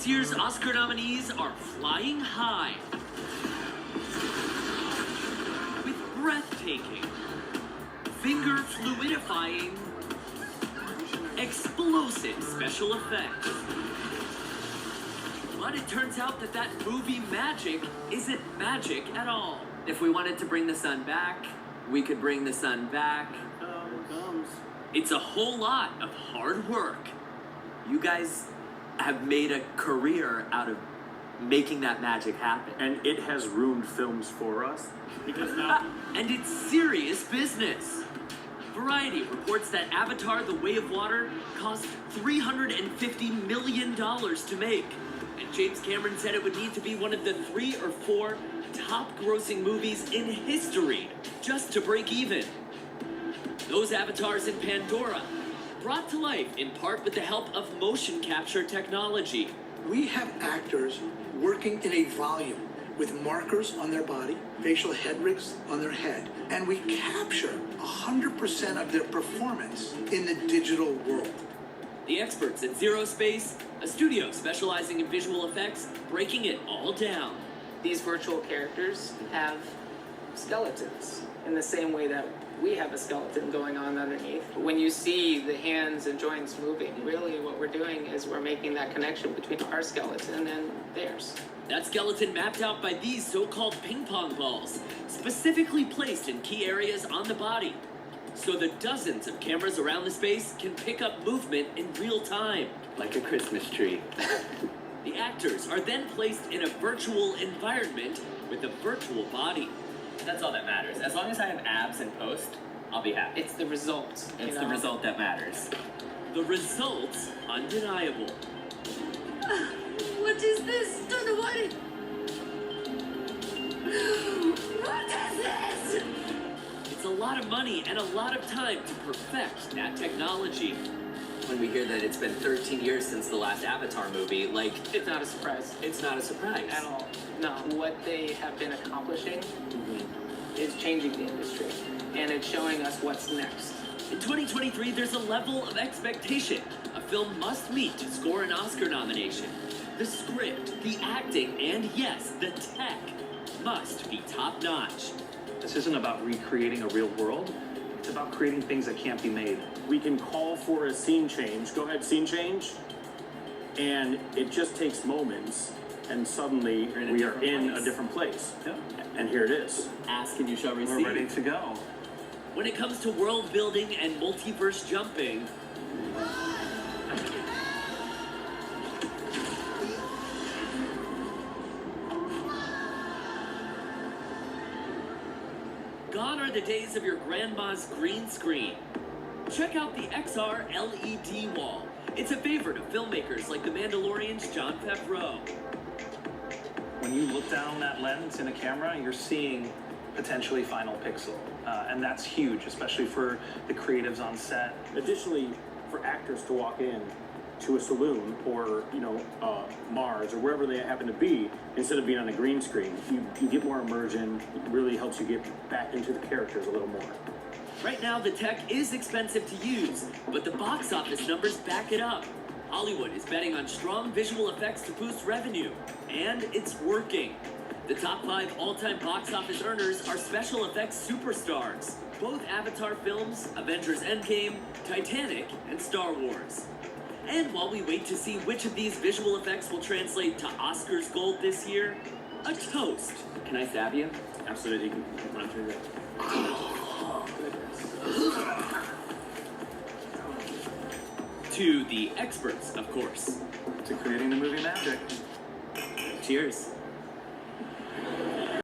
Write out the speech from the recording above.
This year's Oscar nominees are flying high with breathtaking, finger-fluidifying, explosive special effects. But it turns out that that movie magic isn't magic at all. If we wanted to bring the sun back, we could bring the sun back. It's a whole lot of hard work. You guys have made a career out of making that magic happen. And it has ruined films for us. Because now... And it's serious business. Variety reports that Avatar: The Way of Water cost $350 million to make. And James Cameron said it would need to be one of the 3 or 4 top-grossing movies in history just to break even. Those avatars in Pandora, brought to life in part with the help of motion capture technology. We have actors working in a volume with markers on their body, facial head rigs on their head, and we capture 100% of their performance in the digital world. The experts at Zero Space, a studio specializing in visual effects, breaking it all down. These virtual characters have skeletons in the same way that we have a skeleton going on underneath. When you see the hands and joints moving, really what we're doing is we're making that connection between our skeleton and theirs. That skeleton mapped out by these so-called ping pong balls, specifically placed in key areas on the body. So the dozens of cameras around the space can pick up movement in real time. Like a Christmas tree. The actors are then placed in a virtual environment with a virtual body. That's all that matters. As long as I have abs in post, I'll be happy. It's the result. It's the result that matters. The results undeniable. What is this? Don't know what it... What is this? It's a lot of money and a lot of time to perfect that technology. When we hear that it's been 13 years since the last Avatar movie, like... It's not a surprise. It's not a surprise. At all. No. What they have been accomplishing is changing the industry. And it's showing us what's next. In 2023, there's a level of expectation a film must meet to score an Oscar nomination. The script, the acting, and yes, the tech must be top-notch. This isn't about recreating a real world. It's about creating things that can't be made. We can call for a scene change. Go ahead, scene change. And it just takes moments, and suddenly we are in a different place. Yep. And here it is. Ask and you shall receive. We're ready to go. When it comes to world building and multiverse jumping, gone are the days of your grandma's green screen. Check out the XR LED wall. It's a favorite of filmmakers like The Mandalorian's Jon Favreau. When you look down that lens in a camera, you're seeing potentially final pixel. And that's huge, especially for the creatives on set. Additionally, for actors to walk in to a saloon or, Mars or wherever they happen to be, instead of being on a green screen, you get more immersion. It really helps you get back into the characters a little more. Right now, the tech is expensive to use, but the box office numbers back it up. Hollywood is betting on strong visual effects to boost revenue, and it's working. The top 5 all-time box office earners are special effects superstars. Both Avatar films, Avengers Endgame, Titanic, and Star Wars. And while we wait to see which of these visual effects will translate to Oscars gold this year, a toast. Can I stab you? Absolutely, you can run through that. To the experts, of course. To creating the movie magic. Cheers.